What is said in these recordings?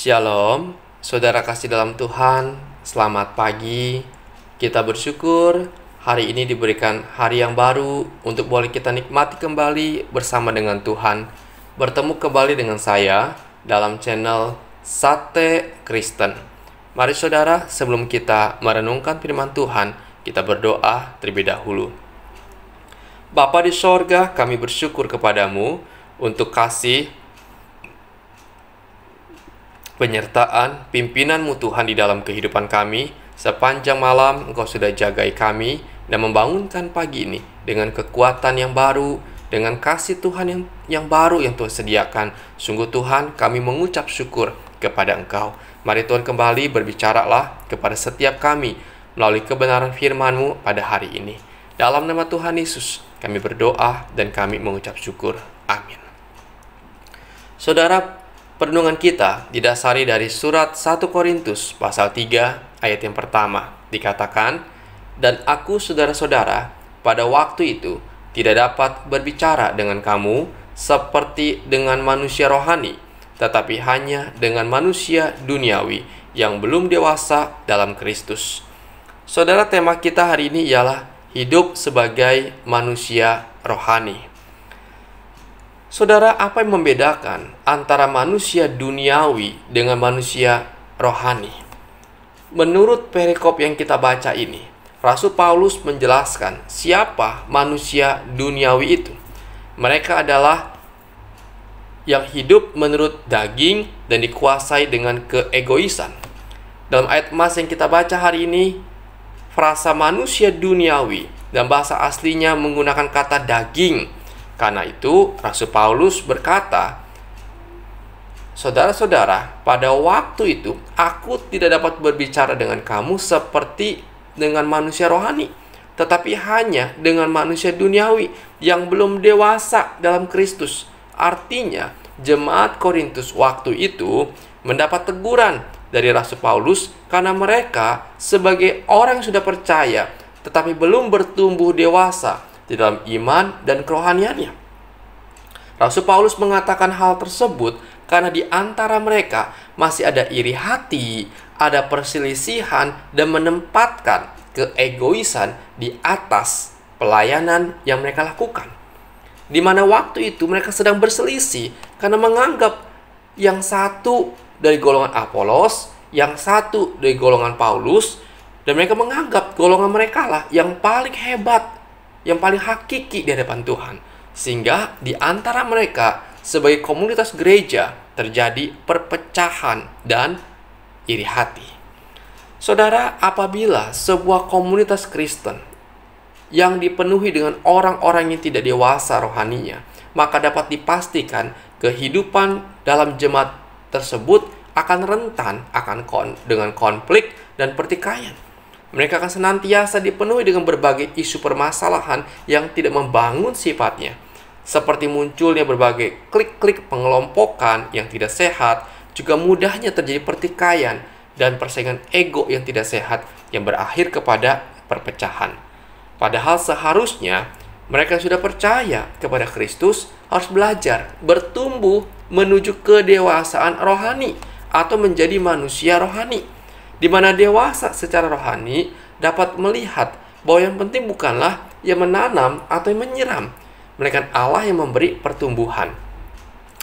Shalom, saudara kasih dalam Tuhan, selamat pagi. Kita bersyukur hari ini diberikan hari yang baru untuk boleh kita nikmati kembali bersama dengan Tuhan. Bertemu kembali dengan saya dalam channel Sate Kristen. Mari saudara, sebelum kita merenungkan firman Tuhan, kita berdoa terlebih dahulu. Bapa di sorga, kami bersyukur kepadamu untuk kasih penyertaan pimpinanmu Tuhan di dalam kehidupan kami. Sepanjang malam Engkau sudah jagai kami dan membangunkan pagi ini dengan kekuatan yang baru, dengan kasih Tuhan yang baru yang Tuhan sediakan. Sungguh Tuhan, kami mengucap syukur kepada Engkau. Mari Tuhan kembali berbicaralah kepada setiap kami melalui kebenaran firman-Mu pada hari ini. Dalam nama Tuhan Yesus kami berdoa dan kami mengucap syukur. Amin. Saudara, perenungan kita didasari dari surat 1 Korintus pasal 3 ayat yang pertama. Dikatakan, "Dan aku saudara-saudara pada waktu itu tidak dapat berbicara dengan kamu seperti dengan manusia rohani, tetapi hanya dengan manusia duniawi yang belum dewasa dalam Kristus." Saudara, tema kita hari ini ialah hidup sebagai manusia rohani. Saudara, apa yang membedakan antara manusia duniawi dengan manusia rohani? Menurut perikop yang kita baca ini, Rasul Paulus menjelaskan siapa manusia duniawi itu. Mereka adalah yang hidup menurut daging dan dikuasai dengan keegoisan. Dalam ayat emas yang kita baca hari ini, frasa manusia duniawi dan bahasa aslinya menggunakan kata daging. Karena itu, Rasul Paulus berkata, "Saudara-saudara, pada waktu itu aku tidak dapat berbicara dengan kamu seperti dengan manusia rohani, tetapi hanya dengan manusia duniawi yang belum dewasa dalam Kristus." Artinya, jemaat Korintus waktu itu mendapat teguran dari Rasul Paulus karena mereka sebagai orang yang sudah percaya tetapi belum bertumbuh dewasa di dalam iman dan kerohaniannya. Rasul Paulus mengatakan hal tersebut karena di antara mereka masih ada iri hati, ada perselisihan, dan menempatkan keegoisan di atas pelayanan yang mereka lakukan. Di mana waktu itu mereka sedang berselisih karena menganggap yang satu dari golongan Apolos, yang satu dari golongan Paulus, dan mereka menganggap golongan mereka lah yang paling hebat, yang paling hakiki di hadapan Tuhan. Sehingga di antara mereka sebagai komunitas gereja terjadi perpecahan dan iri hati. Saudara, apabila sebuah komunitas Kristen yang dipenuhi dengan orang-orang yang tidak dewasa rohaninya, maka dapat dipastikan kehidupan dalam jemaat tersebut akan rentan dengan konflik dan pertikaian. Mereka akan senantiasa dipenuhi dengan berbagai isu permasalahan yang tidak membangun sifatnya. Seperti munculnya berbagai klik-klik pengelompokan yang tidak sehat, juga mudahnya terjadi pertikaian dan persaingan ego yang tidak sehat yang berakhir kepada perpecahan. Padahal seharusnya mereka yang sudah percaya kepada Kristus harus belajar bertumbuh menuju kedewasaan rohani atau menjadi manusia rohani, di mana dewasa secara rohani dapat melihat bahwa yang penting bukanlah yang menanam atau yang menyiram, melainkan Allah yang memberi pertumbuhan.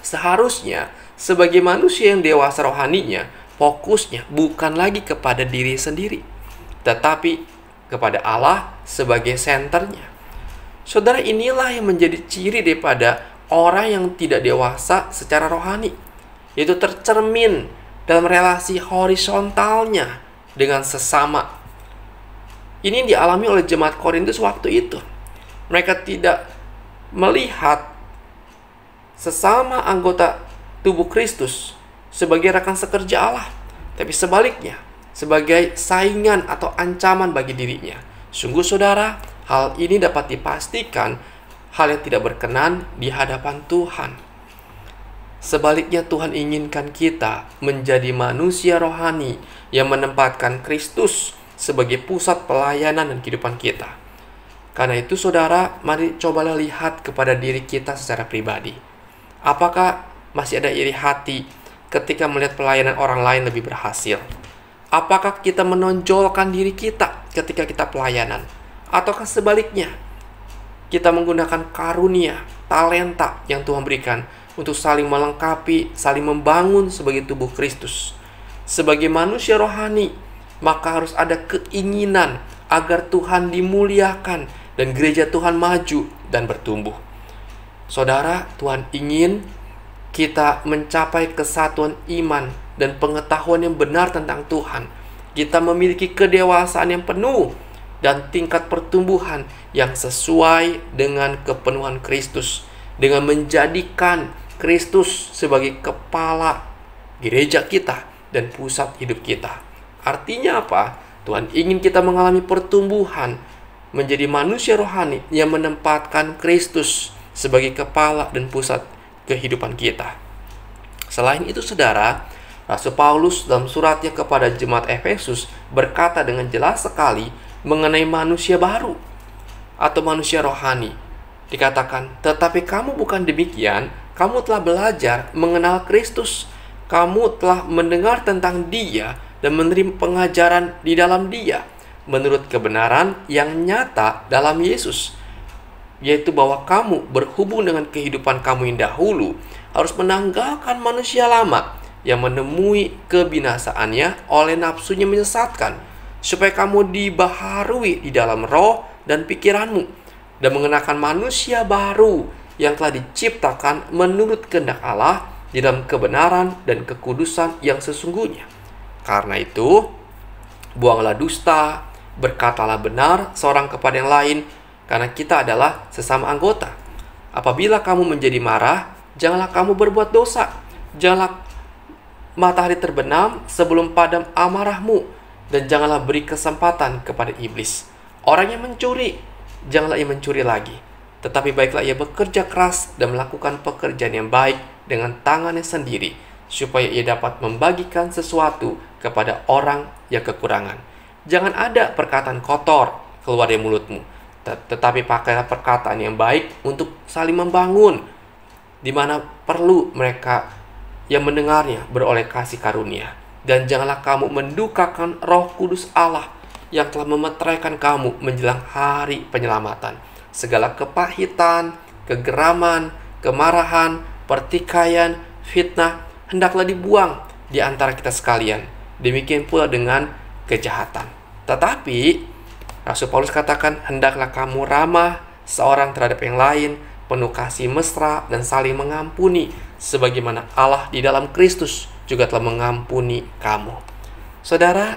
Seharusnya sebagai manusia yang dewasa rohaninya, fokusnya bukan lagi kepada diri sendiri, tetapi kepada Allah sebagai senternya. Saudara, inilah yang menjadi ciri daripada orang yang tidak dewasa secara rohani, yaitu tercermin dalam relasi horizontalnya dengan sesama. Ini dialami oleh jemaat Korintus waktu itu. Mereka tidak melihat sesama anggota tubuh Kristus sebagai rekan sekerja Allah, tapi sebaliknya, sebagai saingan atau ancaman bagi dirinya. Sungguh saudara, hal ini dapat dipastikan hal yang tidak berkenan di hadapan Tuhan. Sebaliknya, Tuhan inginkan kita menjadi manusia rohani yang menempatkan Kristus sebagai pusat pelayanan dan kehidupan kita. Karena itu saudara, mari cobalah lihat kepada diri kita secara pribadi. Apakah masih ada iri hati ketika melihat pelayanan orang lain lebih berhasil? Apakah kita menonjolkan diri kita ketika kita pelayanan? Ataukah sebaliknya, kita menggunakan karunia, talenta yang Tuhan berikan untuk saling melengkapi, saling membangun sebagai tubuh Kristus. Sebagai manusia rohani, maka harus ada keinginan agar Tuhan dimuliakan dan gereja Tuhan maju dan bertumbuh. Saudara, Tuhan ingin kita mencapai kesatuan iman dan pengetahuan yang benar tentang Tuhan. Kita memiliki kedewasaan yang penuh dan tingkat pertumbuhan yang sesuai dengan kepenuhan Kristus, dengan menjadikan Kristus sebagai kepala gereja kita dan pusat hidup kita. Artinya apa? Tuhan ingin kita mengalami pertumbuhan menjadi manusia rohani yang menempatkan Kristus sebagai kepala dan pusat kehidupan kita. Selain itu, saudara, Rasul Paulus dalam suratnya kepada jemaat Efesus berkata dengan jelas sekali mengenai manusia baru atau manusia rohani. Dikatakan, tetapi kamu bukan demikian, kamu telah belajar mengenal Kristus, kamu telah mendengar tentang Dia dan menerima pengajaran di dalam Dia, menurut kebenaran yang nyata dalam Yesus, yaitu bahwa kamu berhubung dengan kehidupan kamu yang dahulu harus menanggalkan manusia lama yang menemui kebinasaannya oleh nafsunya menyesatkan, supaya kamu dibaharui di dalam roh dan pikiranmu, dan mengenakan manusia baru yang telah diciptakan menurut kehendak Allah di dalam kebenaran dan kekudusan yang sesungguhnya. Karena itu, buanglah dusta, berkatalah benar seorang kepada yang lain, karena kita adalah sesama anggota. Apabila kamu menjadi marah, janganlah kamu berbuat dosa. Janganlah matahari terbenam sebelum padam amarahmu, dan janganlah beri kesempatan kepada iblis. Orang yang mencuri, janganlah ia mencuri lagi, tetapi baiklah ia bekerja keras dan melakukan pekerjaan yang baik dengan tangannya sendiri, supaya ia dapat membagikan sesuatu kepada orang yang kekurangan. Jangan ada perkataan kotor keluar dari mulutmu, tetapi pakailah perkataan yang baik untuk saling membangun, di mana perlu mereka yang mendengarnya beroleh kasih karunia. Dan janganlah kamu mendukakan Roh Kudus Allah yang telah memeteraikan kamu menjelang hari penyelamatan. Segala kepahitan, kegeraman, kemarahan, pertikaian, fitnah hendaklah dibuang di antara kita sekalian. Demikian pula dengan kejahatan. Tetapi Rasul Paulus katakan, hendaklah kamu ramah seorang terhadap yang lain, penuh kasih mesra dan saling mengampuni, sebagaimana Allah di dalam Kristus juga telah mengampuni kamu. Saudara,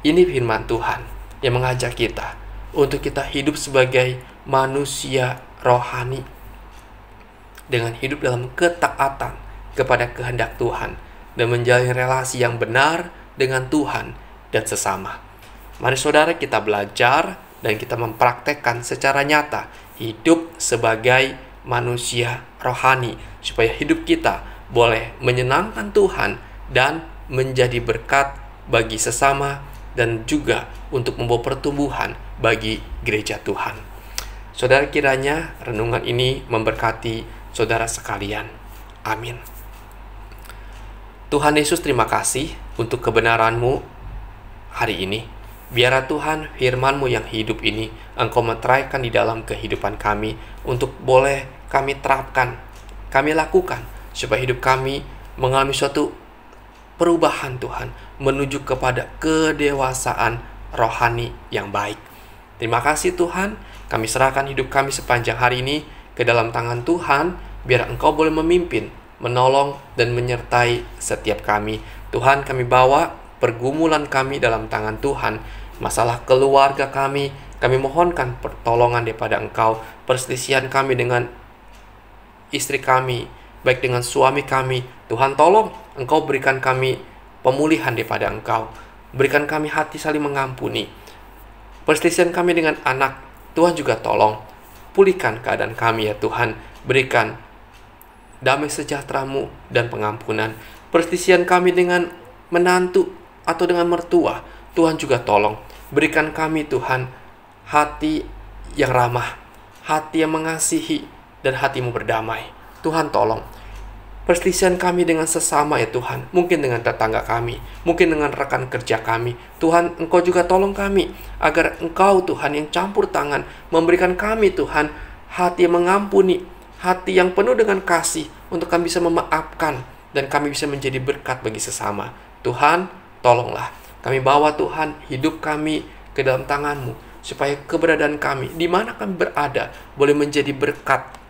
ini firman Tuhan yang mengajak kita untuk kita hidup sebagai manusia rohani, dengan hidup dalam ketaatan kepada kehendak Tuhan dan menjalin relasi yang benar dengan Tuhan dan sesama. Mari saudara, kita belajar dan kita mempraktekkan secara nyata hidup sebagai manusia rohani, supaya hidup kita boleh menyenangkan Tuhan dan menjadi berkat bagi sesama dan juga untuk membawa pertumbuhan bagi gereja Tuhan. Saudara, kiranya renungan ini memberkati saudara sekalian. Amin. Tuhan Yesus, terima kasih untuk kebenaran-Mu hari ini. Biarlah Tuhan firman-Mu yang hidup ini Engkau meteraikan di dalam kehidupan kami, untuk boleh kami terapkan, kami lakukan, supaya hidup kami mengalami suatu perubahan Tuhan, menuju kepada kedewasaan rohani yang baik. Terima kasih Tuhan, kami serahkan hidup kami sepanjang hari ini ke dalam tangan Tuhan, biar Engkau boleh memimpin, menolong, dan menyertai setiap kami. Tuhan, kami bawa pergumulan kami dalam tangan Tuhan. Masalah keluarga kami mohonkan pertolongan daripada Engkau. Perselisihan kami dengan istri kami, baik dengan suami kami, Tuhan tolong Engkau berikan kami pemulihan daripada Engkau. Berikan kami hati saling mengampuni. Perselisihan kami dengan anak, Tuhan juga tolong pulihkan keadaan kami ya Tuhan. Berikan damai sejahtera-Mu dan pengampunan. Perselisihan kami dengan menantu atau dengan mertua, Tuhan juga tolong berikan kami Tuhan hati yang ramah, hati yang mengasihi, dan hati-Mu berdamai. Tuhan tolong perselisihan kami dengan sesama ya Tuhan, mungkin dengan tetangga kami, mungkin dengan rekan kerja kami. Tuhan, Engkau juga tolong kami, agar Engkau Tuhan yang campur tangan, memberikan kami Tuhan, hati yang mengampuni, hati yang penuh dengan kasih, untuk kami bisa memaafkan, dan kami bisa menjadi berkat bagi sesama. Tuhan, tolonglah. Kami bawa Tuhan, hidup kami ke dalam tangan-Mu, supaya keberadaan kami, di mana kami berada, boleh menjadi berkat,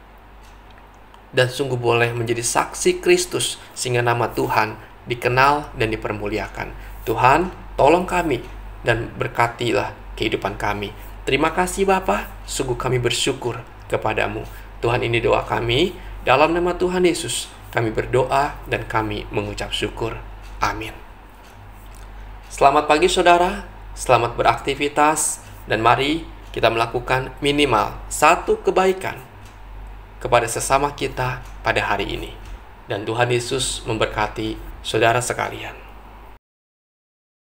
dan sungguh boleh menjadi saksi Kristus, sehingga nama Tuhan dikenal dan dipermuliakan. Tuhan, tolong kami, dan berkatilah kehidupan kami. Terima kasih Bapa, sungguh kami bersyukur kepadamu. Tuhan, ini doa kami, dalam nama Tuhan Yesus, kami berdoa dan kami mengucap syukur. Amin. Selamat pagi saudara, selamat beraktivitas, dan mari kita melakukan minimal satu kebaikan kepada sesama kita pada hari ini. Dan Tuhan Yesus memberkati saudara sekalian.